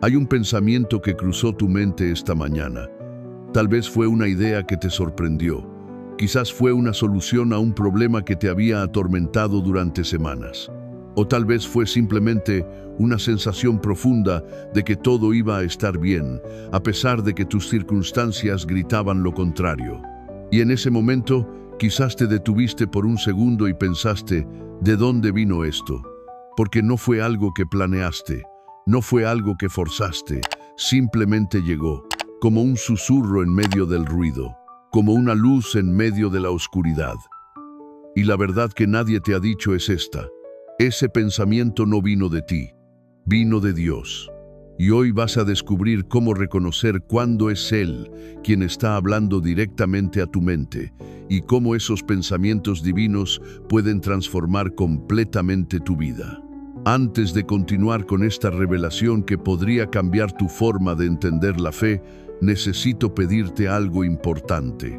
Hay un pensamiento que cruzó tu mente esta mañana. Tal vez fue una idea que te sorprendió. Quizás fue una solución a un problema que te había atormentado durante semanas. O tal vez fue simplemente una sensación profunda de que todo iba a estar bien, a pesar de que tus circunstancias gritaban lo contrario. Y en ese momento, quizás te detuviste por un segundo y pensaste, ¿de dónde vino esto? Porque no fue algo que planeaste, no fue algo que forzaste, simplemente llegó, como un susurro en medio del ruido, como una luz en medio de la oscuridad. Y la verdad que nadie te ha dicho es esta: ese pensamiento no vino de ti, vino de Dios. Y hoy vas a descubrir cómo reconocer cuándo es Él quien está hablando directamente a tu mente y cómo esos pensamientos divinos pueden transformar completamente tu vida. Antes de continuar con esta revelación que podría cambiar tu forma de entender la fe, necesito pedirte algo importante.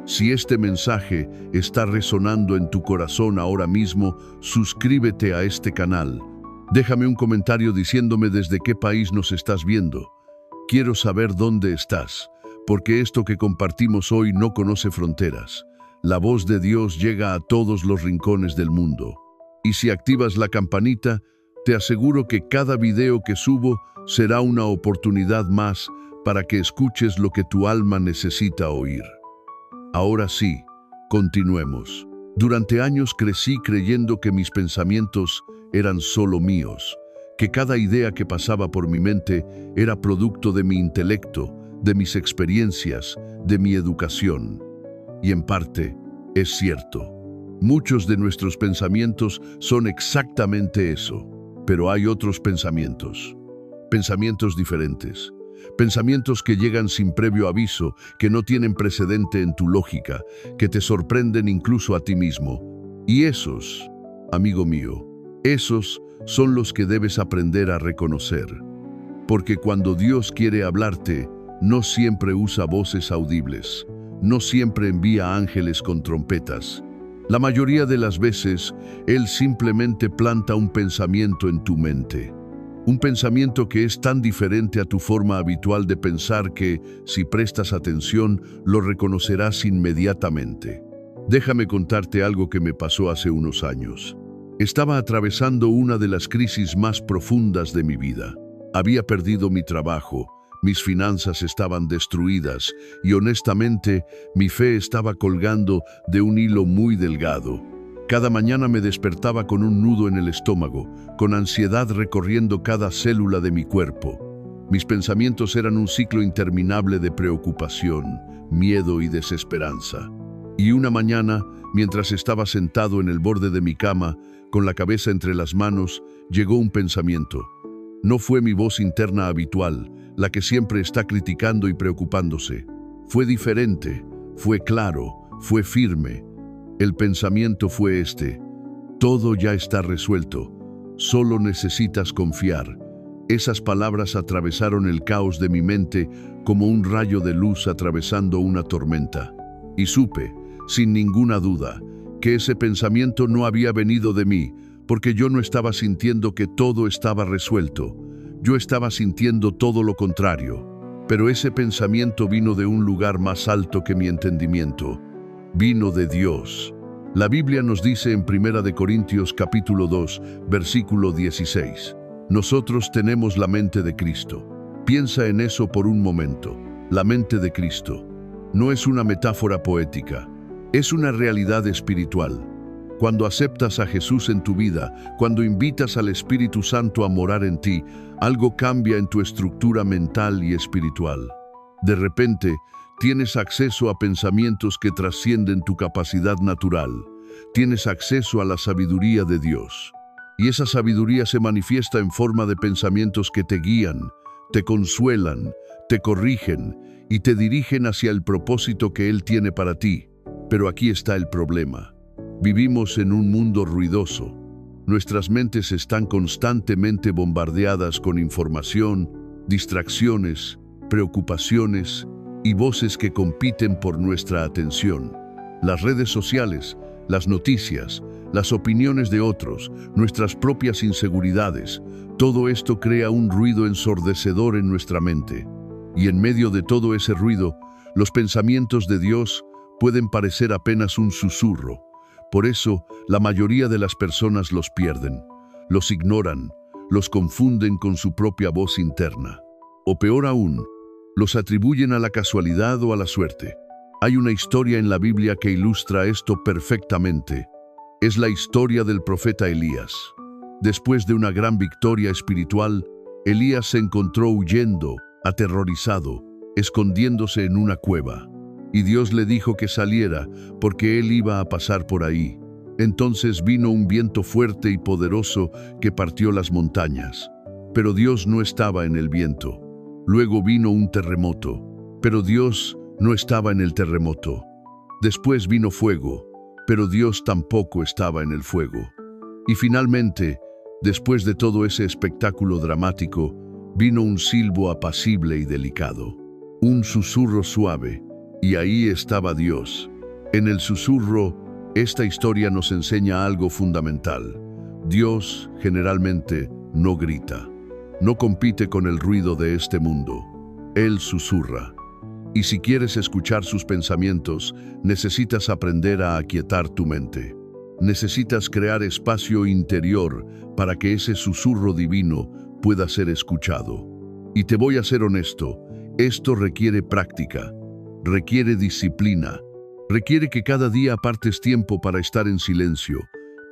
Si este mensaje está resonando en tu corazón ahora mismo, suscríbete a este canal. Déjame un comentario diciéndome desde qué país nos estás viendo. Quiero saber dónde estás, porque esto que compartimos hoy no conoce fronteras. La voz de Dios llega a todos los rincones del mundo. Y si activas la campanita, te aseguro que cada video que subo será una oportunidad más para que escuches lo que tu alma necesita oír. Ahora sí, continuemos. Durante años crecí creyendo que mis pensamientos eran solo míos, que cada idea que pasaba por mi mente era producto de mi intelecto, de mis experiencias, de mi educación. Y en parte, es cierto. Muchos de nuestros pensamientos son exactamente eso, pero hay otros pensamientos diferentes. Pensamientos que llegan sin previo aviso, que no tienen precedente en tu lógica, que te sorprenden incluso a ti mismo. Y esos, amigo mío, esos son los que debes aprender a reconocer. Porque cuando Dios quiere hablarte, no siempre usa voces audibles, no siempre envía ángeles con trompetas. La mayoría de las veces, Él simplemente planta un pensamiento en tu mente. Un pensamiento que es tan diferente a tu forma habitual de pensar que, si prestas atención, lo reconocerás inmediatamente. Déjame contarte algo que me pasó hace unos años. Estaba atravesando una de las crisis más profundas de mi vida. Había perdido mi trabajo, mis finanzas estaban destruidas y honestamente mi fe estaba colgando de un hilo muy delgado. Cada mañana me despertaba con un nudo en el estómago, con ansiedad recorriendo cada célula de mi cuerpo. Mis pensamientos eran un ciclo interminable de preocupación, miedo y desesperanza. Y una mañana, mientras estaba sentado en el borde de mi cama, con la cabeza entre las manos, llegó un pensamiento. No fue mi voz interna habitual, la que siempre está criticando y preocupándose. Fue diferente, fue claro, fue firme. El pensamiento fue este: todo ya está resuelto, solo necesitas confiar. Esas palabras atravesaron el caos de mi mente como un rayo de luz atravesando una tormenta. Y supe, sin ninguna duda, que ese pensamiento no había venido de mí, porque yo no estaba sintiendo que todo estaba resuelto. Yo estaba sintiendo todo lo contrario. Pero ese pensamiento vino de un lugar más alto que mi entendimiento. Vino de Dios. La Biblia nos dice en 1 Corintios capítulo 2, versículo 16, nosotros tenemos la mente de Cristo. Piensa en eso por un momento. La mente de Cristo no es una metáfora poética, es una realidad espiritual. Cuando aceptas a Jesús en tu vida, cuando invitas al Espíritu Santo a morar en ti, algo cambia en tu estructura mental y espiritual. De repente, tienes acceso a pensamientos que trascienden tu capacidad natural. Tienes acceso a la sabiduría de Dios. Y esa sabiduría se manifiesta en forma de pensamientos que te guían, te consuelan, te corrigen y te dirigen hacia el propósito que Él tiene para ti. Pero aquí está el problema. Vivimos en un mundo ruidoso. Nuestras mentes están constantemente bombardeadas con información, distracciones, preocupaciones y voces que compiten por nuestra atención. Las redes sociales, las noticias, las opiniones de otros, nuestras propias inseguridades, todo esto crea un ruido ensordecedor en nuestra mente. Y en medio de todo ese ruido, los pensamientos de Dios pueden parecer apenas un susurro. Por eso, la mayoría de las personas los pierden, los ignoran, los confunden con su propia voz interna. O peor aún, los atribuyen a la casualidad o a la suerte. Hay una historia en la Biblia que ilustra esto perfectamente. Es la historia del profeta Elías. Después de una gran victoria espiritual, Elías se encontró huyendo, aterrorizado, escondiéndose en una cueva. Y Dios le dijo que saliera, porque él iba a pasar por ahí. Entonces vino un viento fuerte y poderoso que partió las montañas. Pero Dios no estaba en el viento. Luego vino un terremoto, pero Dios no estaba en el terremoto. Después vino fuego, pero Dios tampoco estaba en el fuego. Y finalmente, después de todo ese espectáculo dramático, vino un silbo apacible y delicado, un susurro suave, y ahí estaba Dios. En el susurro, esta historia nos enseña algo fundamental. Dios, generalmente, no grita. No compite con el ruido de este mundo. Él susurra. Y si quieres escuchar sus pensamientos, necesitas aprender a aquietar tu mente. Necesitas crear espacio interior para que ese susurro divino pueda ser escuchado. Y te voy a ser honesto, esto requiere práctica, requiere disciplina, requiere que cada día apartes tiempo para estar en silencio,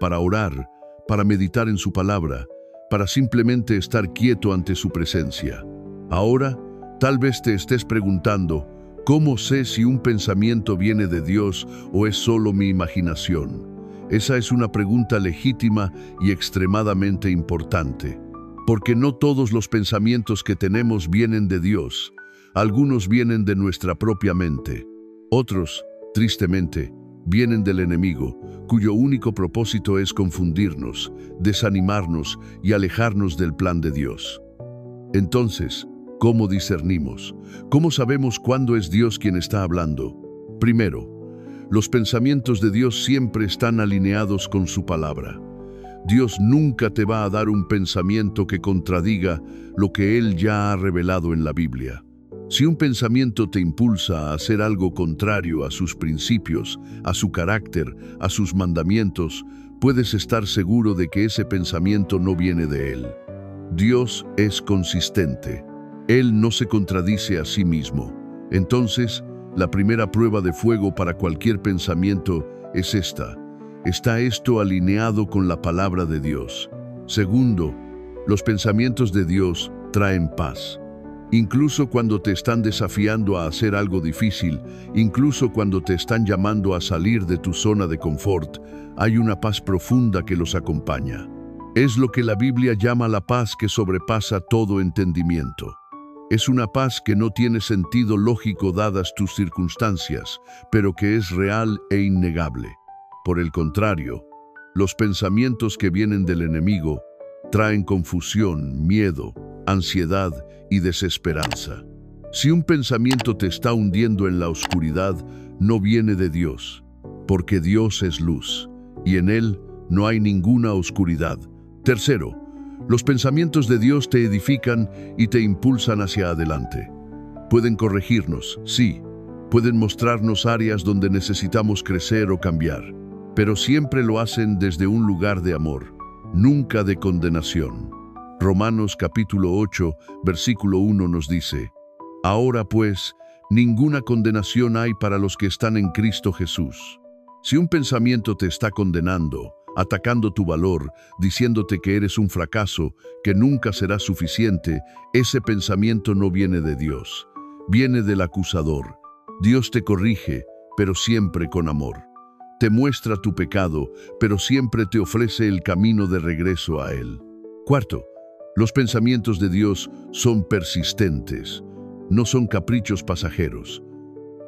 para orar, para meditar en su palabra, para simplemente estar quieto ante su presencia. Ahora, tal vez te estés preguntando, ¿cómo sé si un pensamiento viene de Dios o es solo mi imaginación? Esa es una pregunta legítima y extremadamente importante, porque no todos los pensamientos que tenemos vienen de Dios. Algunos vienen de nuestra propia mente. Otros, tristemente, vienen del enemigo, cuyo único propósito es confundirnos, desanimarnos y alejarnos del plan de Dios. Entonces, ¿cómo discernimos? ¿Cómo sabemos cuándo es Dios quien está hablando? Primero, los pensamientos de Dios siempre están alineados con su palabra. Dios nunca te va a dar un pensamiento que contradiga lo que Él ya ha revelado en la Biblia. Si un pensamiento te impulsa a hacer algo contrario a sus principios, a su carácter, a sus mandamientos, puedes estar seguro de que ese pensamiento no viene de Él. Dios es consistente. Él no se contradice a sí mismo. Entonces, la primera prueba de fuego para cualquier pensamiento es esta. ¿Está esto alineado con la palabra de Dios? Segundo, los pensamientos de Dios traen paz. Incluso cuando te están desafiando a hacer algo difícil, incluso cuando te están llamando a salir de tu zona de confort, hay una paz profunda que los acompaña. Es lo que la Biblia llama la paz que sobrepasa todo entendimiento. Es una paz que no tiene sentido lógico dadas tus circunstancias, pero que es real e innegable. Por el contrario, los pensamientos que vienen del enemigo traen confusión, miedo, ansiedad y desesperanza. Si un pensamiento te está hundiendo en la oscuridad, no viene de Dios, porque Dios es luz, y en Él no hay ninguna oscuridad. Tercero, los pensamientos de Dios te edifican y te impulsan hacia adelante. Pueden corregirnos, sí, pueden mostrarnos áreas donde necesitamos crecer o cambiar, pero siempre lo hacen desde un lugar de amor, nunca de condenación. Romanos capítulo 8, versículo 1 nos dice: Ahora pues, ninguna condenación hay para los que están en Cristo Jesús. Si un pensamiento te está condenando, atacando tu valor, diciéndote que eres un fracaso, que nunca serás suficiente, ese pensamiento no viene de Dios, viene del acusador. Dios te corrige, pero siempre con amor. Te muestra tu pecado, pero siempre te ofrece el camino de regreso a Él. Cuarto, los pensamientos de Dios son persistentes, no son caprichos pasajeros.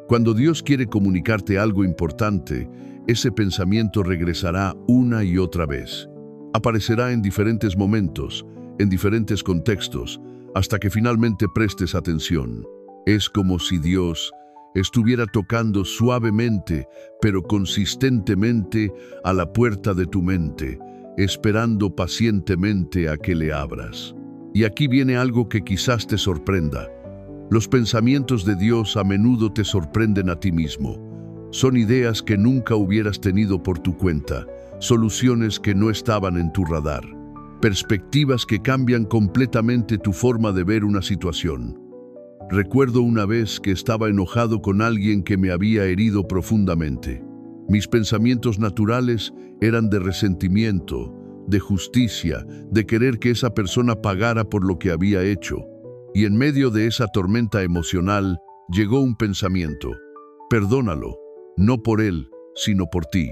Cuando Dios quiere comunicarte algo importante, ese pensamiento regresará una y otra vez. Aparecerá en diferentes momentos, en diferentes contextos, hasta que finalmente prestes atención. Es como si Dios, estuviera tocando suavemente, pero consistentemente a la puerta de tu mente, esperando pacientemente a que le abras. Y aquí viene algo que quizás te sorprenda. Los pensamientos de Dios a menudo te sorprenden a ti mismo. Son ideas que nunca hubieras tenido por tu cuenta, soluciones que no estaban en tu radar, perspectivas que cambian completamente tu forma de ver una situación. Recuerdo una vez que estaba enojado con alguien que me había herido profundamente. Mis pensamientos naturales eran de resentimiento, de justicia, de querer que esa persona pagara por lo que había hecho. Y en medio de esa tormenta emocional llegó un pensamiento: perdónalo, no por él, sino por ti.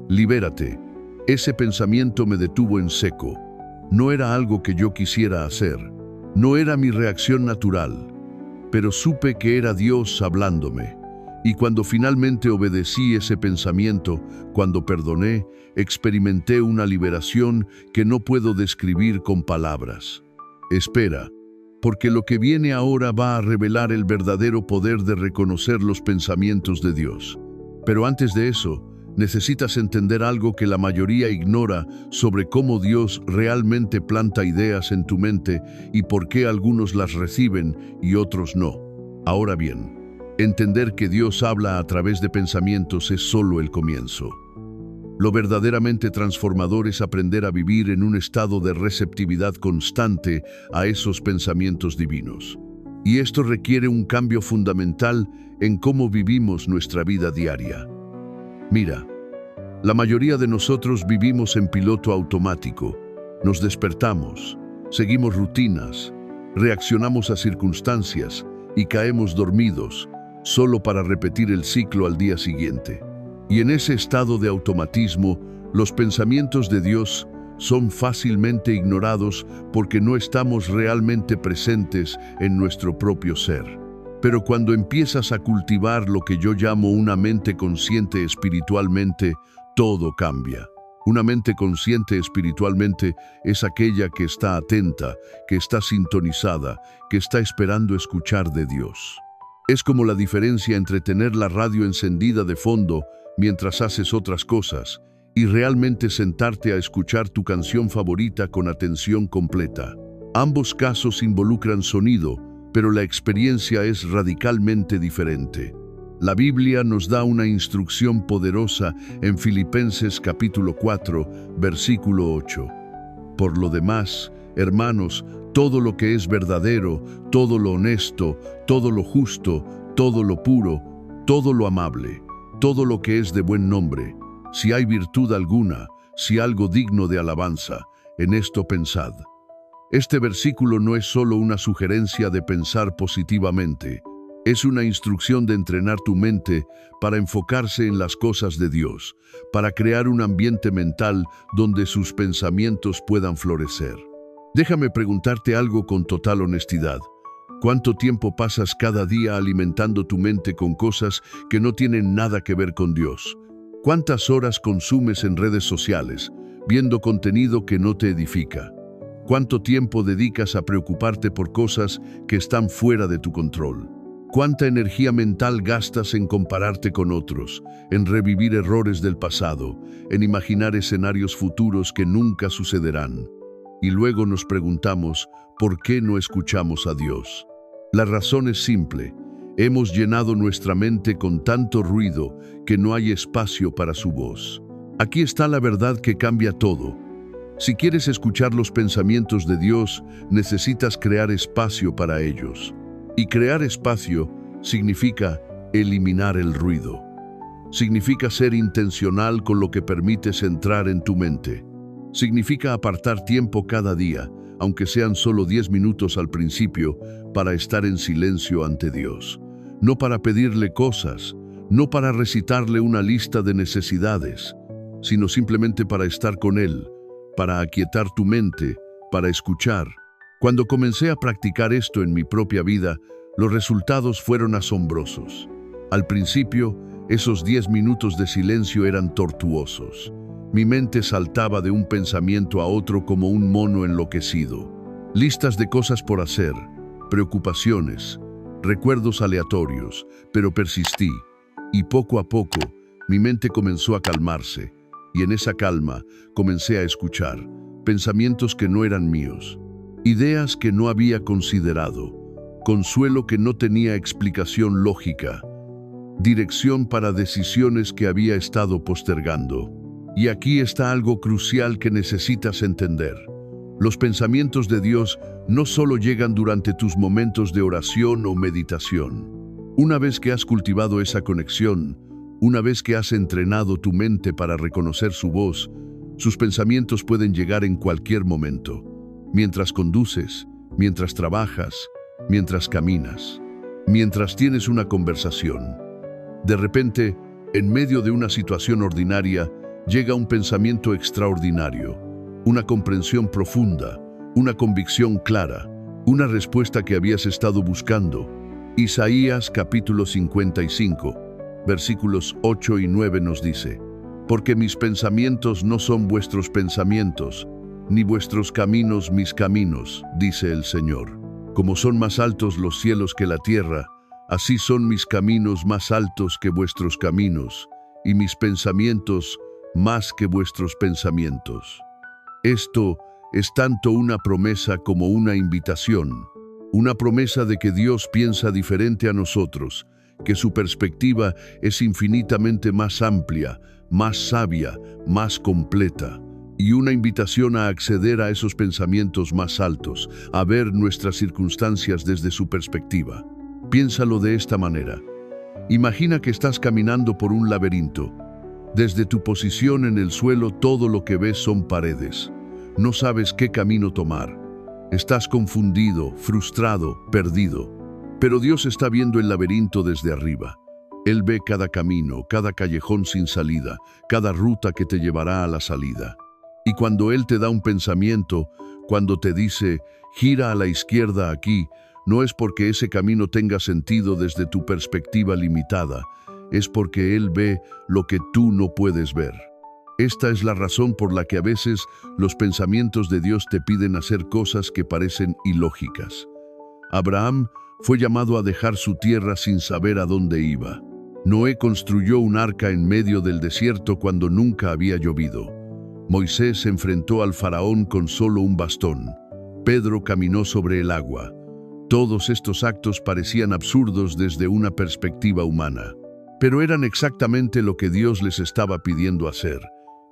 Libérate. Ese pensamiento me detuvo en seco. No era algo que yo quisiera hacer. No era mi reacción natural. Pero supe que era Dios hablándome. Y cuando finalmente obedecí ese pensamiento, cuando perdoné, experimenté una liberación que no puedo describir con palabras. Espera, porque lo que viene ahora va a revelar el verdadero poder de reconocer los pensamientos de Dios. Pero antes de eso, necesitas entender algo que la mayoría ignora sobre cómo Dios realmente planta ideas en tu mente y por qué algunos las reciben y otros no. Ahora bien, entender que Dios habla a través de pensamientos es solo el comienzo. Lo verdaderamente transformador es aprender a vivir en un estado de receptividad constante a esos pensamientos divinos. Y esto requiere un cambio fundamental en cómo vivimos nuestra vida diaria. Mira, la mayoría de nosotros vivimos en piloto automático. Nos despertamos, seguimos rutinas, reaccionamos a circunstancias y caemos dormidos, solo para repetir el ciclo al día siguiente. Y en ese estado de automatismo, los pensamientos de Dios son fácilmente ignorados porque no estamos realmente presentes en nuestro propio ser. Pero cuando empiezas a cultivar lo que yo llamo una mente consciente espiritualmente, todo cambia. Una mente consciente espiritualmente es aquella que está atenta, que está sintonizada, que está esperando escuchar de Dios. Es como la diferencia entre tener la radio encendida de fondo mientras haces otras cosas y realmente sentarte a escuchar tu canción favorita con atención completa. Ambos casos involucran sonido, pero la experiencia es radicalmente diferente. La Biblia nos da una instrucción poderosa en Filipenses capítulo 4, versículo 8. Por lo demás, hermanos, todo lo que es verdadero, todo lo honesto, todo lo justo, todo lo puro, todo lo amable, todo lo que es de buen nombre, si hay virtud alguna, si algo digno de alabanza, en esto pensad. Este versículo no es solo una sugerencia de pensar positivamente, es una instrucción de entrenar tu mente para enfocarse en las cosas de Dios, para crear un ambiente mental donde sus pensamientos puedan florecer. Déjame preguntarte algo con total honestidad. ¿Cuánto tiempo pasas cada día alimentando tu mente con cosas que no tienen nada que ver con Dios? ¿Cuántas horas consumes en redes sociales, viendo contenido que no te edifica? ¿Cuánto tiempo dedicas a preocuparte por cosas que están fuera de tu control? ¿Cuánta energía mental gastas en compararte con otros, en revivir errores del pasado, en imaginar escenarios futuros que nunca sucederán? Y luego nos preguntamos, ¿por qué no escuchamos a Dios? La razón es simple. Hemos llenado nuestra mente con tanto ruido que no hay espacio para su voz. Aquí está la verdad que cambia todo. Si quieres escuchar los pensamientos de Dios, necesitas crear espacio para ellos. Y crear espacio significa eliminar el ruido. Significa ser intencional con lo que permites entrar en tu mente. Significa apartar tiempo cada día, aunque sean solo 10 minutos al principio, para estar en silencio ante Dios. No para pedirle cosas, no para recitarle una lista de necesidades, sino simplemente para estar con Él, para aquietar tu mente, para escuchar. Cuando comencé a practicar esto en mi propia vida, los resultados fueron asombrosos. Al principio, esos 10 minutos de silencio eran tortuosos. Mi mente saltaba de un pensamiento a otro como un mono enloquecido. Listas de cosas por hacer, preocupaciones, recuerdos aleatorios, pero persistí. Y poco a poco, mi mente comenzó a calmarse, y en esa calma comencé a escuchar pensamientos que no eran míos, ideas que no había considerado, consuelo que no tenía explicación lógica, dirección para decisiones que había estado postergando. Y aquí está algo crucial que necesitas entender. Los pensamientos de Dios no solo llegan durante tus momentos de oración o meditación. Una vez que has cultivado esa conexión, una vez que has entrenado tu mente para reconocer su voz, sus pensamientos pueden llegar en cualquier momento, mientras conduces, mientras trabajas, mientras caminas, mientras tienes una conversación. De repente, en medio de una situación ordinaria, llega un pensamiento extraordinario, una comprensión profunda, una convicción clara, una respuesta que habías estado buscando. Isaías capítulo 55, versículos 8 y 9 nos dice: porque mis pensamientos no son vuestros pensamientos, ni vuestros caminos mis caminos, dice el Señor. Como son más altos los cielos que la tierra, así son mis caminos más altos que vuestros caminos, y mis pensamientos más que vuestros pensamientos. Esto es tanto una promesa como una invitación, una promesa de que Dios piensa diferente a nosotros, que su perspectiva es infinitamente más amplia, más sabia, más completa, y una invitación a acceder a esos pensamientos más altos, a ver nuestras circunstancias desde su perspectiva. Piénsalo de esta manera. Imagina que estás caminando por un laberinto. Desde tu posición en el suelo todo lo que ves son paredes. No sabes qué camino tomar. Estás confundido, frustrado, perdido. Pero Dios está viendo el laberinto desde arriba. Él ve cada camino, cada callejón sin salida, cada ruta que te llevará a la salida. Y cuando Él te da un pensamiento, cuando te dice, gira a la izquierda aquí, no es porque ese camino tenga sentido desde tu perspectiva limitada, es porque Él ve lo que tú no puedes ver. Esta es la razón por la que a veces los pensamientos de Dios te piden hacer cosas que parecen ilógicas. Abraham fue llamado a dejar su tierra sin saber a dónde iba. Noé construyó un arca en medio del desierto cuando nunca había llovido. Moisés se enfrentó al faraón con solo un bastón. Pedro caminó sobre el agua. Todos estos actos parecían absurdos desde una perspectiva humana, pero eran exactamente lo que Dios les estaba pidiendo hacer.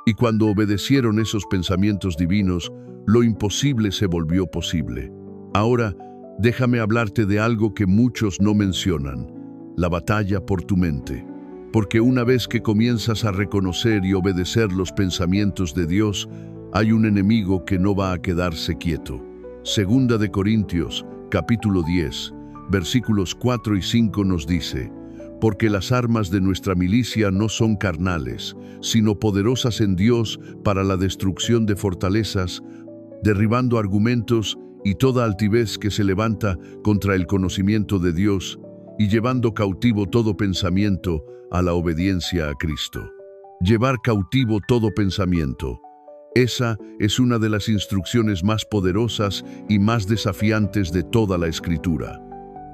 Y cuando obedecieron esos pensamientos divinos, lo imposible se volvió posible. Ahora, déjame hablarte de algo que muchos no mencionan: la batalla por tu mente. Porque una vez que comienzas a reconocer y obedecer los pensamientos de Dios, hay un enemigo que no va a quedarse quieto. Segunda de Corintios, capítulo 10, versículos 4 y 5 nos dice: porque las armas de nuestra milicia no son carnales, sino poderosas en Dios para la destrucción de fortalezas, derribando argumentos y toda altivez que se levanta contra el conocimiento de Dios, y llevando cautivo todo pensamiento a la obediencia a Cristo. Llevar cautivo todo pensamiento. Esa es una de las instrucciones más poderosas y más desafiantes de toda la Escritura.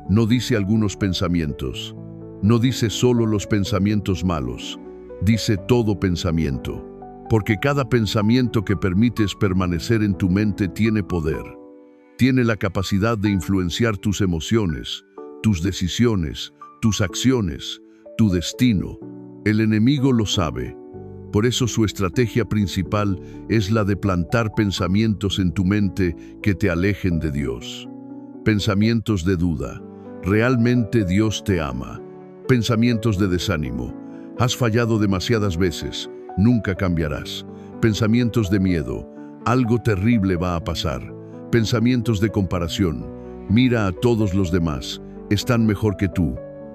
No dice algunos pensamientos. No dice solo los pensamientos malos, dice todo pensamiento, porque cada pensamiento que permites permanecer en tu mente tiene poder, tiene la capacidad de influenciar tus emociones, tus decisiones, tus acciones, tu destino. El enemigo lo sabe, por eso su estrategia principal es la de plantar pensamientos en tu mente que te alejen de Dios. Pensamientos de duda: ¿realmente Dios te ama? Pensamientos de desánimo: has fallado demasiadas veces, nunca cambiarás. Pensamientos de miedo: algo terrible va a pasar. Pensamientos de comparación: mira a todos los demás, están mejor que tú.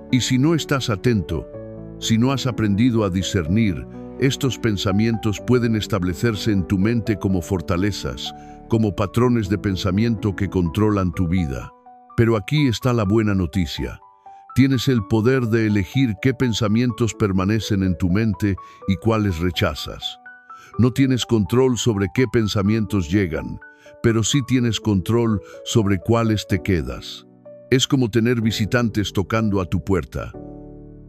Y si no estás atento, si no has aprendido a discernir, estos pensamientos pueden establecerse en tu mente como fortalezas, como patrones de pensamiento que controlan tu vida. Pero aquí está la buena noticia. Tienes el poder de elegir qué pensamientos permanecen en tu mente y cuáles rechazas. No tienes control sobre qué pensamientos llegan, pero sí tienes control sobre cuáles te quedas. Es como tener visitantes tocando a tu puerta.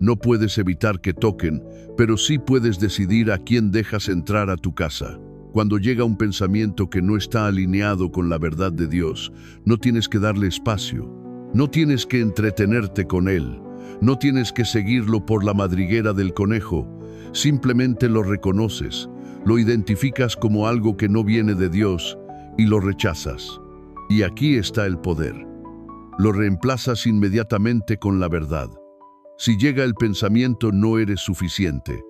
No puedes evitar que toquen, pero sí puedes decidir a quién dejas entrar a tu casa. Cuando llega un pensamiento que no está alineado con la verdad de Dios, no tienes que darle espacio. No tienes que entretenerte con él. No tienes que seguirlo por la madriguera del conejo. Simplemente lo reconoces, lo identificas como algo que no viene de Dios y lo rechazas. Y aquí está el poder. Lo reemplazas inmediatamente con la verdad. Si llega el pensamiento no eres suficiente,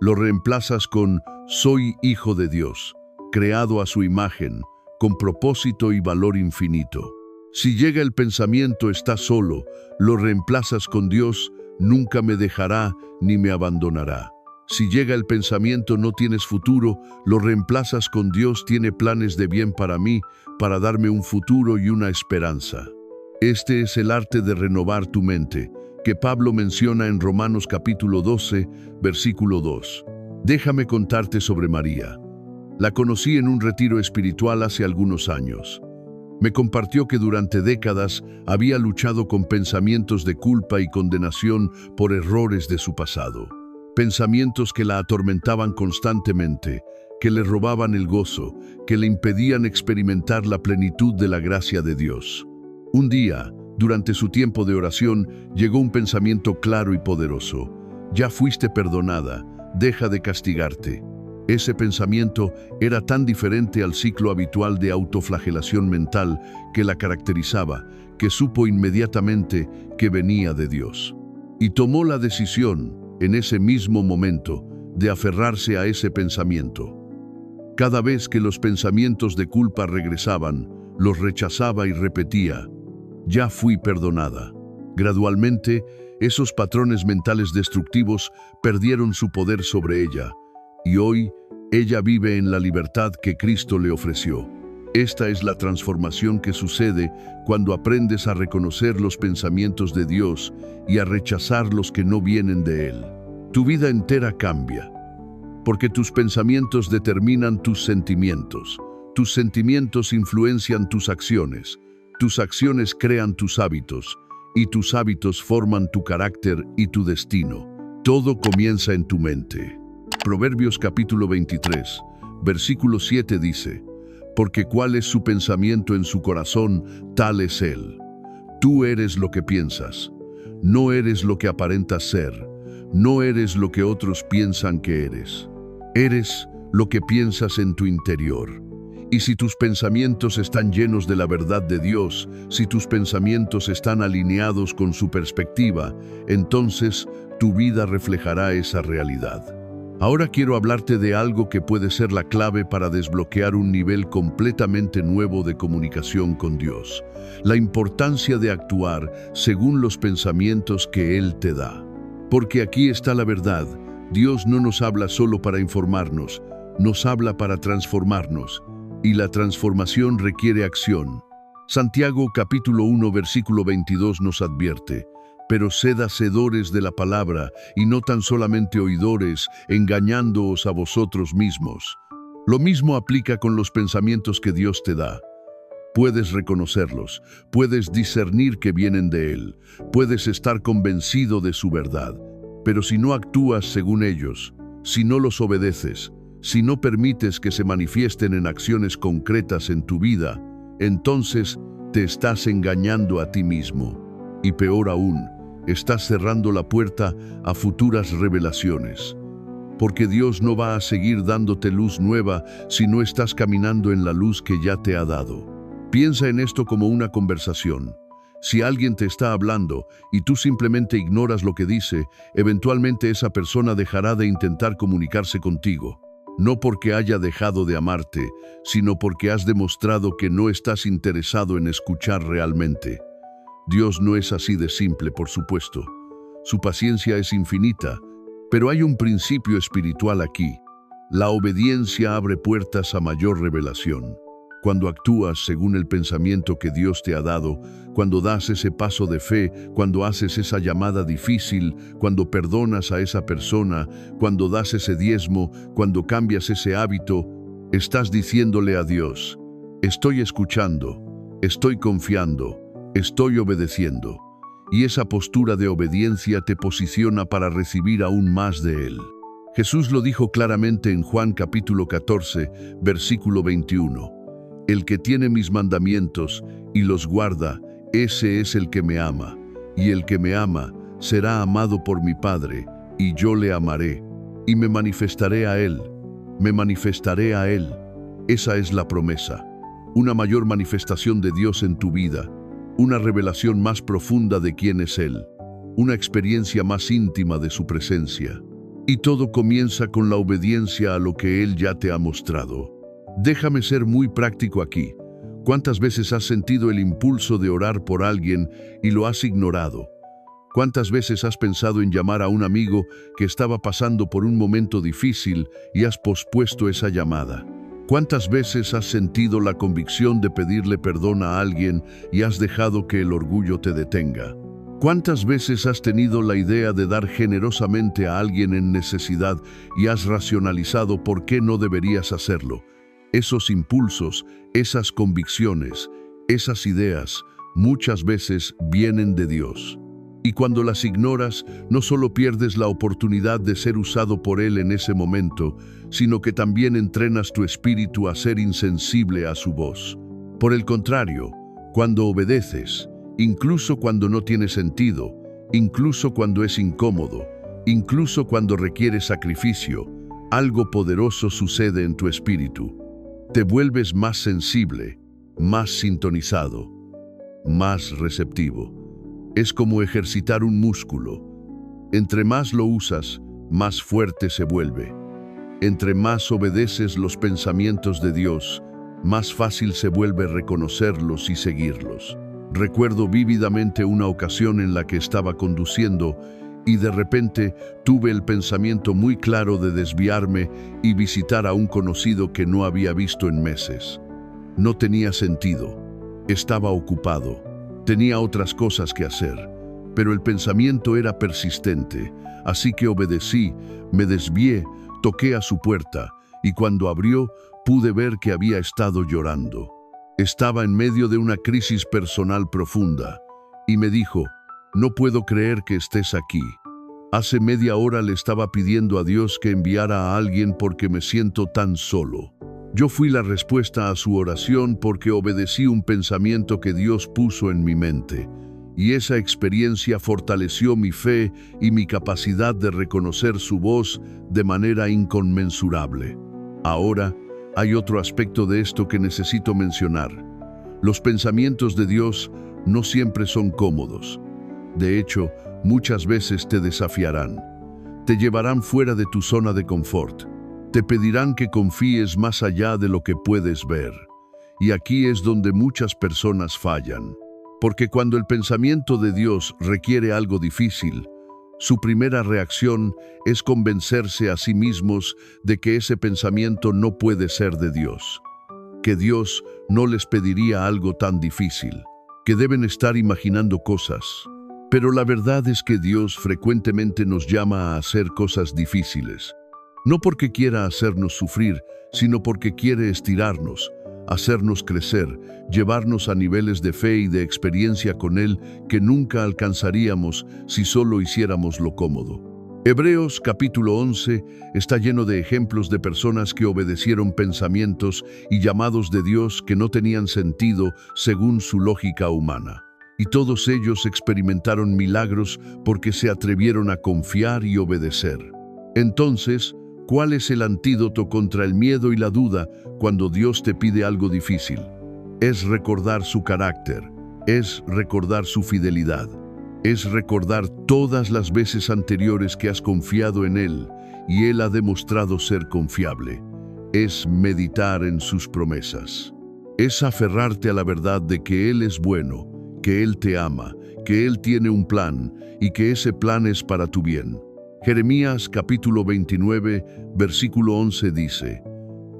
lo reemplazas con soy hijo de Dios, creado a su imagen, con propósito y valor infinito. Si llega el pensamiento estás solo, lo reemplazas con Dios, nunca me dejará ni me abandonará. Si llega el pensamiento no tienes futuro, lo reemplazas con Dios tiene planes de bien para mí, para darme un futuro y una esperanza. Este es el arte de renovar tu mente, que Pablo menciona en Romanos capítulo 12, versículo 2. Déjame contarte sobre María. La conocí en un retiro espiritual hace algunos años. Me compartió que durante décadas había luchado con pensamientos de culpa y condenación por errores de su pasado. Pensamientos que la atormentaban constantemente, que le robaban el gozo, que le impedían experimentar la plenitud de la gracia de Dios. Un día, durante su tiempo de oración, llegó un pensamiento claro y poderoso. Ya fuiste perdonada, deja de castigarte. Ese pensamiento era tan diferente al ciclo habitual de autoflagelación mental que la caracterizaba, que supo inmediatamente que venía de Dios. Y tomó la decisión, en ese mismo momento, de aferrarse a ese pensamiento. Cada vez que los pensamientos de culpa regresaban, los rechazaba y repetía, ya fui perdonada. Gradualmente, esos patrones mentales destructivos perdieron su poder sobre ella, y hoy ella vive en la libertad que Cristo le ofreció. Esta es la transformación que sucede cuando aprendes a reconocer los pensamientos de Dios y a rechazar los que no vienen de Él. Tu vida entera cambia, porque tus pensamientos determinan tus sentimientos influencian tus acciones crean tus hábitos, y tus hábitos forman tu carácter y tu destino. Todo comienza en tu mente. Proverbios capítulo 23, versículo 7 dice, porque cuál es su pensamiento en su corazón, tal es él. Tú eres lo que piensas, no eres lo que aparentas ser, no eres lo que otros piensan que eres. Eres lo que piensas en tu interior. Y si tus pensamientos están llenos de la verdad de Dios, si tus pensamientos están alineados con su perspectiva, entonces tu vida reflejará esa realidad. Ahora quiero hablarte de algo que puede ser la clave para desbloquear un nivel completamente nuevo de comunicación con Dios. La importancia de actuar según los pensamientos que Él te da. Porque aquí está la verdad. Dios no nos habla solo para informarnos, nos habla para transformarnos. Y la transformación requiere acción. Santiago capítulo 1 versículo 22 nos advierte, pero sed hacedores de la palabra y no tan solamente oidores, engañándoos a vosotros mismos. Lo mismo aplica con los pensamientos que Dios te da. Puedes reconocerlos, puedes discernir que vienen de Él, puedes estar convencido de su verdad, pero si no actúas según ellos, si no los obedeces, si no permites que se manifiesten en acciones concretas en tu vida, entonces te estás engañando a ti mismo. Y peor aún, estás cerrando la puerta a futuras revelaciones. Porque Dios no va a seguir dándote luz nueva si no estás caminando en la luz que ya te ha dado. Piensa en esto como una conversación. Si alguien te está hablando y tú simplemente ignoras lo que dice, eventualmente esa persona dejará de intentar comunicarse contigo. No porque haya dejado de amarte, sino porque has demostrado que no estás interesado en escuchar realmente. Dios no es así de simple, por supuesto. Su paciencia es infinita, pero hay un principio espiritual aquí. La obediencia abre puertas a mayor revelación. Cuando actúas según el pensamiento que Dios te ha dado, cuando das ese paso de fe, cuando haces esa llamada difícil, cuando perdonas a esa persona, cuando das ese diezmo, cuando cambias ese hábito, estás diciéndole a Dios, estoy escuchando, estoy confiando, estoy obedeciendo. Y esa postura de obediencia te posiciona para recibir aún más de Él. Jesús lo dijo claramente en Juan capítulo 14, versículo 21. El que tiene mis mandamientos y los guarda, ese es el que me ama. Y el que me ama será amado por mi Padre, y yo le amaré, y me manifestaré a Él. Me manifestaré a Él. Esa es la promesa. Una mayor manifestación de Dios en tu vida. Una revelación más profunda de quién es Él. Una experiencia más íntima de su presencia. Y todo comienza con la obediencia a lo que Él ya te ha mostrado. Déjame ser muy práctico aquí. ¿Cuántas veces has sentido el impulso de orar por alguien y lo has ignorado? ¿Cuántas veces has pensado en llamar a un amigo que estaba pasando por un momento difícil y has pospuesto esa llamada? ¿Cuántas veces has sentido la convicción de pedirle perdón a alguien y has dejado que el orgullo te detenga? ¿Cuántas veces has tenido la idea de dar generosamente a alguien en necesidad y has racionalizado por qué no deberías hacerlo? Esos impulsos, esas convicciones, esas ideas, muchas veces vienen de Dios. Y cuando las ignoras, no solo pierdes la oportunidad de ser usado por Él en ese momento, sino que también entrenas tu espíritu a ser insensible a su voz. Por el contrario, cuando obedeces, incluso cuando no tiene sentido, incluso cuando es incómodo, incluso cuando requiere sacrificio, algo poderoso sucede en tu espíritu. Te vuelves más sensible, más sintonizado, más receptivo. Es como ejercitar un músculo. Entre más lo usas, más fuerte se vuelve. Entre más obedeces los pensamientos de Dios, más fácil se vuelve reconocerlos y seguirlos. Recuerdo vívidamente una ocasión en la que estaba conduciendo y de repente tuve el pensamiento muy claro de desviarme y visitar a un conocido que no había visto en meses. No tenía sentido. Estaba ocupado. Tenía otras cosas que hacer, pero el pensamiento era persistente, así que obedecí, me desvié, toqué a su puerta, y cuando abrió, pude ver que había estado llorando. Estaba en medio de una crisis personal profunda, y me dijo, no puedo creer que estés aquí. Hace media hora le estaba pidiendo a Dios que enviara a alguien porque me siento tan solo. Yo fui la respuesta a su oración porque obedecí un pensamiento que Dios puso en mi mente, y esa experiencia fortaleció mi fe y mi capacidad de reconocer su voz de manera inconmensurable. Ahora, hay otro aspecto de esto que necesito mencionar. Los pensamientos de Dios no siempre son cómodos. De hecho, muchas veces te desafiarán. Te llevarán fuera de tu zona de confort. Te pedirán que confíes más allá de lo que puedes ver. Y aquí es donde muchas personas fallan. Porque cuando el pensamiento de Dios requiere algo difícil, su primera reacción es convencerse a sí mismos de que ese pensamiento no puede ser de Dios. Que Dios no les pediría algo tan difícil. Que deben estar imaginando cosas. Pero la verdad es que Dios frecuentemente nos llama a hacer cosas difíciles. No porque quiera hacernos sufrir, sino porque quiere estirarnos, hacernos crecer, llevarnos a niveles de fe y de experiencia con Él que nunca alcanzaríamos si solo hiciéramos lo cómodo. Hebreos capítulo 11 está lleno de ejemplos de personas que obedecieron pensamientos y llamados de Dios que no tenían sentido según su lógica humana. Y todos ellos experimentaron milagros porque se atrevieron a confiar y obedecer. Entonces, ¿cuál es el antídoto contra el miedo y la duda cuando Dios te pide algo difícil? Es recordar su carácter, es recordar su fidelidad, es recordar todas las veces anteriores que has confiado en Él y Él ha demostrado ser confiable. Es meditar en sus promesas. Es aferrarte a la verdad de que Él es bueno, que Él te ama, que Él tiene un plan y que ese plan es para tu bien. Jeremías capítulo 29, versículo 11 dice,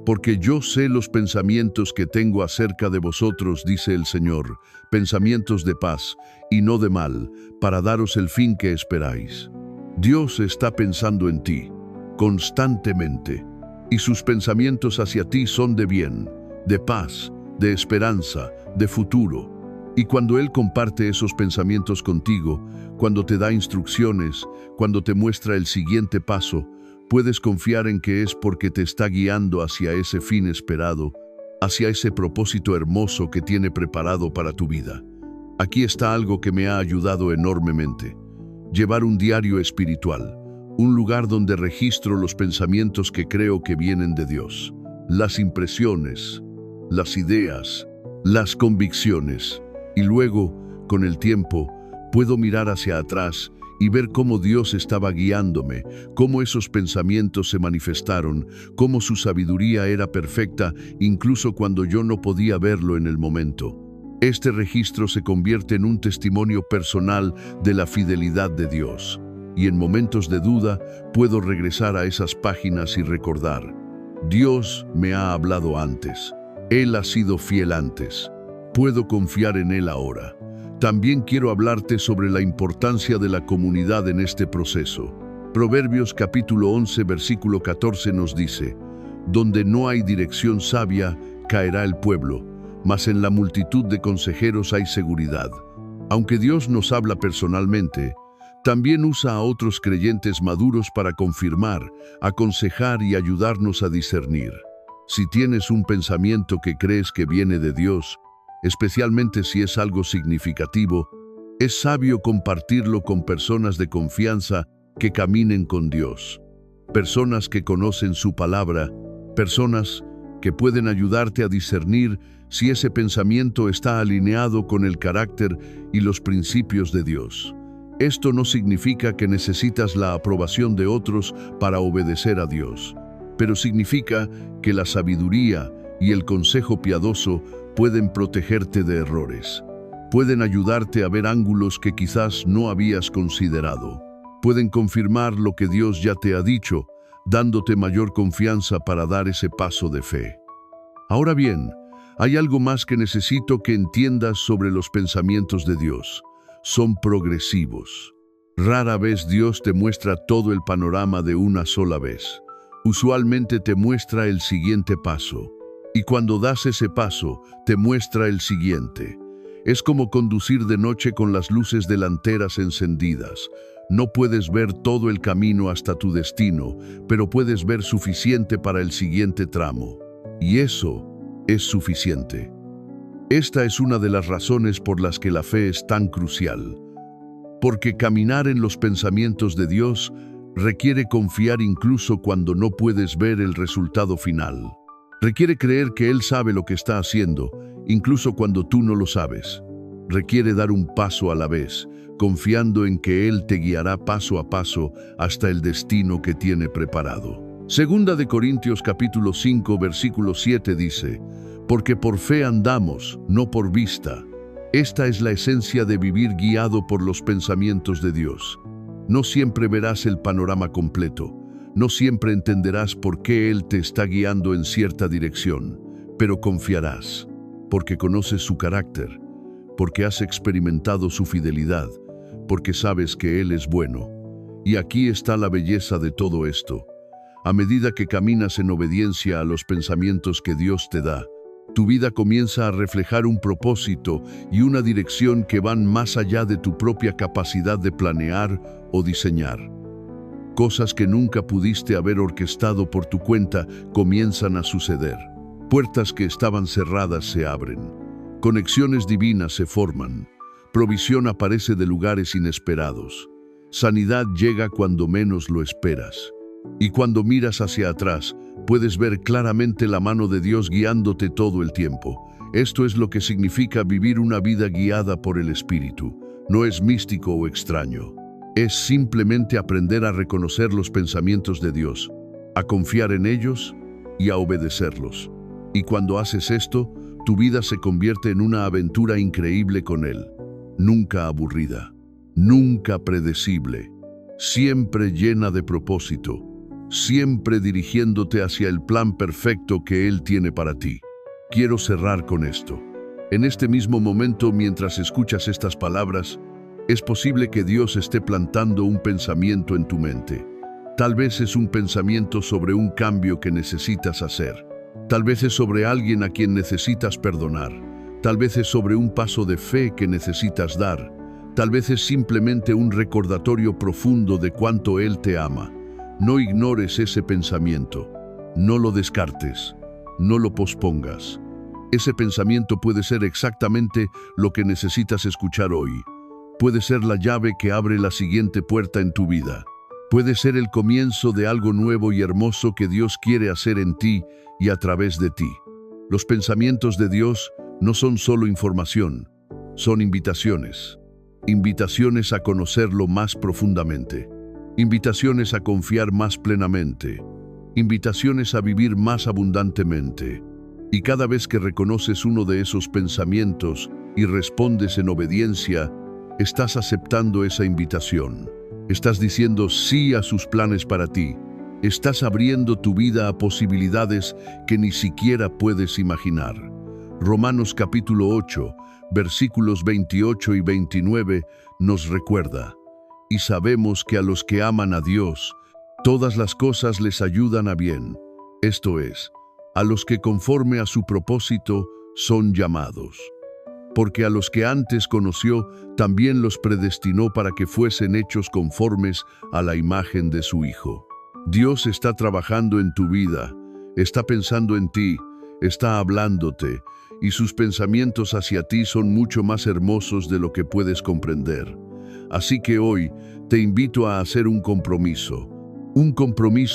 «Porque yo sé los pensamientos que tengo acerca de vosotros, dice el Señor, pensamientos de paz y no de mal, para daros el fin que esperáis». Dios está pensando en ti, constantemente, y sus pensamientos hacia ti son de bien, de paz, de esperanza, de futuro. Y cuando Él comparte esos pensamientos contigo, cuando te da instrucciones, cuando te muestra el siguiente paso, puedes confiar en que es porque te está guiando hacia ese fin esperado, hacia ese propósito hermoso que tiene preparado para tu vida. Aquí está algo que me ha ayudado enormemente: llevar un diario espiritual, un lugar donde registro los pensamientos que creo que vienen de Dios, las impresiones, las ideas, las convicciones. Y luego, con el tiempo, puedo mirar hacia atrás y ver cómo Dios estaba guiándome, cómo esos pensamientos se manifestaron, cómo su sabiduría era perfecta, incluso cuando yo no podía verlo en el momento. Este registro se convierte en un testimonio personal de la fidelidad de Dios. Y en momentos de duda, puedo regresar a esas páginas y recordar: Dios me ha hablado antes. Él ha sido fiel antes. Puedo confiar en Él ahora. También quiero hablarte sobre la importancia de la comunidad en este proceso. Proverbios capítulo 11, versículo 14 nos dice: donde no hay dirección sabia, caerá el pueblo, mas en la multitud de consejeros hay seguridad. Aunque Dios nos habla personalmente, también usa a otros creyentes maduros para confirmar, aconsejar y ayudarnos a discernir. Si tienes un pensamiento que crees que viene de Dios, especialmente si es algo significativo, es sabio compartirlo con personas de confianza que caminen con Dios, personas que conocen su palabra, personas que pueden ayudarte a discernir si ese pensamiento está alineado con el carácter y los principios de Dios. Esto no significa que necesitas la aprobación de otros para obedecer a Dios, pero significa que la sabiduría y el consejo piadoso pueden protegerte de errores. Pueden ayudarte a ver ángulos que quizás no habías considerado. Pueden confirmar lo que Dios ya te ha dicho, dándote mayor confianza para dar ese paso de fe. Ahora bien, hay algo más que necesito que entiendas sobre los pensamientos de Dios. Son progresivos. Rara vez Dios te muestra todo el panorama de una sola vez. Usualmente te muestra el siguiente paso. Y cuando das ese paso, te muestra el siguiente. Es como conducir de noche con las luces delanteras encendidas. No puedes ver todo el camino hasta tu destino, pero puedes ver suficiente para el siguiente tramo. Y eso es suficiente. Esta es una de las razones por las que la fe es tan crucial. Porque caminar en los pensamientos de Dios requiere confiar incluso cuando no puedes ver el resultado final. Requiere creer que Él sabe lo que está haciendo, incluso cuando tú no lo sabes. Requiere dar un paso a la vez, confiando en que Él te guiará paso a paso hasta el destino que tiene preparado. Segunda de Corintios capítulo 5, versículo 7 dice: porque por fe andamos, no por vista. Esta es la esencia de vivir guiado por los pensamientos de Dios. No siempre verás el panorama completo. No siempre entenderás por qué Él te está guiando en cierta dirección, pero confiarás, porque conoces su carácter, porque has experimentado su fidelidad, porque sabes que Él es bueno. Y aquí está la belleza de todo esto. A medida que caminas en obediencia a los pensamientos que Dios te da, tu vida comienza a reflejar un propósito y una dirección que van más allá de tu propia capacidad de planear o diseñar. Cosas que nunca pudiste haber orquestado por tu cuenta comienzan a suceder. Puertas que estaban cerradas se abren. Conexiones divinas se forman. Provisión aparece de lugares inesperados. Sanidad llega cuando menos lo esperas. Y cuando miras hacia atrás, puedes ver claramente la mano de Dios guiándote todo el tiempo. Esto es lo que significa vivir una vida guiada por el Espíritu. No es místico o extraño. Es simplemente aprender a reconocer los pensamientos de Dios, a confiar en ellos y a obedecerlos. Y cuando haces esto, tu vida se convierte en una aventura increíble con Él. Nunca aburrida, nunca predecible, siempre llena de propósito, siempre dirigiéndote hacia el plan perfecto que Él tiene para ti. Quiero cerrar con esto. En este mismo momento, mientras escuchas estas palabras, es posible que Dios esté plantando un pensamiento en tu mente. Tal vez es un pensamiento sobre un cambio que necesitas hacer. Tal vez es sobre alguien a quien necesitas perdonar. Tal vez es sobre un paso de fe que necesitas dar. Tal vez es simplemente un recordatorio profundo de cuánto Él te ama. No ignores ese pensamiento. No lo descartes. No lo pospongas. Ese pensamiento puede ser exactamente lo que necesitas escuchar hoy. Puede ser la llave que abre la siguiente puerta en tu vida. Puede ser el comienzo de algo nuevo y hermoso que Dios quiere hacer en ti y a través de ti. Los pensamientos de Dios no son solo información, son invitaciones. Invitaciones a conocerlo más profundamente. Invitaciones a confiar más plenamente. Invitaciones a vivir más abundantemente. Y cada vez que reconoces uno de esos pensamientos y respondes en obediencia, estás aceptando esa invitación. Estás diciendo sí a sus planes para ti. Estás abriendo tu vida a posibilidades que ni siquiera puedes imaginar. Romanos capítulo 8, versículos 28 y 29 nos recuerda: y sabemos que a los que aman a Dios, todas las cosas les ayudan a bien. Esto es, a los que conforme a su propósito son llamados. Porque a los que antes conoció, también los predestinó para que fuesen hechos conformes a la imagen de su Hijo. Dios está trabajando en tu vida, está pensando en ti, está hablándote, y sus pensamientos hacia ti son mucho más hermosos de lo que puedes comprender. Así que hoy te invito a hacer un compromiso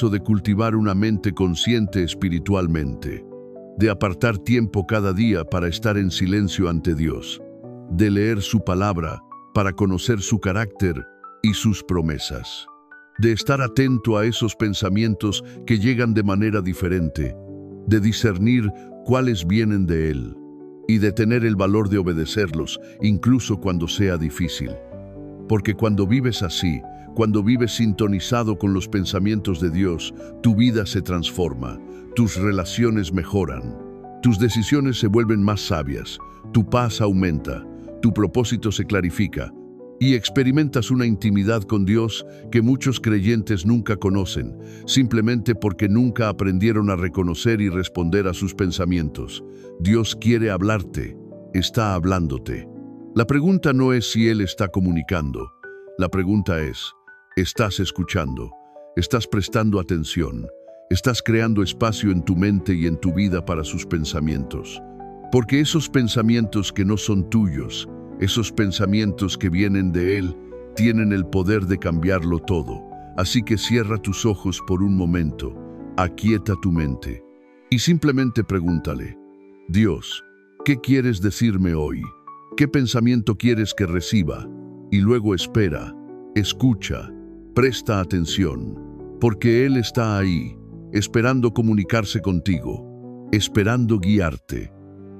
de cultivar una mente consciente espiritualmente, de apartar tiempo cada día para estar en silencio ante Dios, de leer su palabra para conocer su carácter y sus promesas, de estar atento a esos pensamientos que llegan de manera diferente, de discernir cuáles vienen de Él y de tener el valor de obedecerlos, incluso cuando sea difícil. Porque cuando vives así, cuando vives sintonizado con los pensamientos de Dios, tu vida se transforma, tus relaciones mejoran, tus decisiones se vuelven más sabias, tu paz aumenta, tu propósito se clarifica y experimentas una intimidad con Dios que muchos creyentes nunca conocen, simplemente porque nunca aprendieron a reconocer y responder a sus pensamientos. Dios quiere hablarte, está hablándote. La pregunta no es si Él está comunicando, la pregunta es: ¿estás escuchando? ¿Estás prestando atención? ¿Estás creando espacio en tu mente y en tu vida para sus pensamientos? Porque esos pensamientos que no son tuyos, esos pensamientos que vienen de Él, tienen el poder de cambiarlo todo. Así que cierra tus ojos por un momento, aquieta tu mente y simplemente pregúntale: Dios, ¿qué quieres decirme hoy? ¿Qué pensamiento quieres que reciba? Y luego espera, escucha, presta atención, porque Él está ahí, esperando comunicarse contigo, esperando guiarte,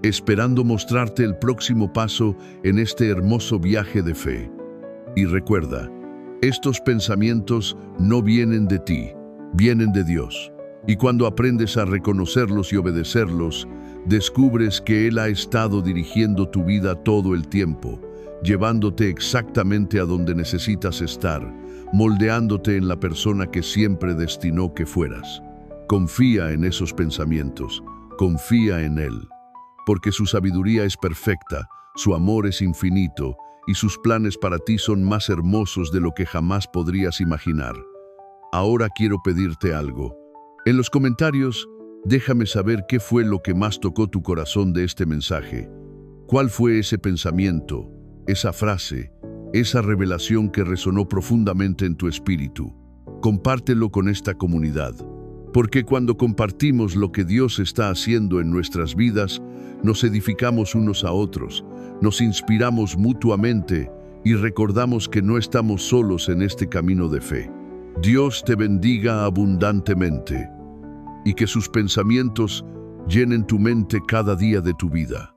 esperando mostrarte el próximo paso en este hermoso viaje de fe. Y recuerda, estos pensamientos no vienen de ti, vienen de Dios. Y cuando aprendes a reconocerlos y obedecerlos, descubres que Él ha estado dirigiendo tu vida todo el tiempo, llevándote exactamente a donde necesitas estar, moldeándote en la persona que siempre destinó que fueras. Confía en esos pensamientos, confía en Él, porque su sabiduría es perfecta, su amor es infinito y sus planes para ti son más hermosos de lo que jamás podrías imaginar. Ahora quiero pedirte algo. En los comentarios, déjame saber qué fue lo que más tocó tu corazón de este mensaje. ¿Cuál fue ese pensamiento, esa frase, esa revelación que resonó profundamente en tu espíritu? Compártelo con esta comunidad, porque cuando compartimos lo que Dios está haciendo en nuestras vidas, nos edificamos unos a otros, nos inspiramos mutuamente y recordamos que no estamos solos en este camino de fe. Dios te bendiga abundantemente y que sus pensamientos llenen tu mente cada día de tu vida.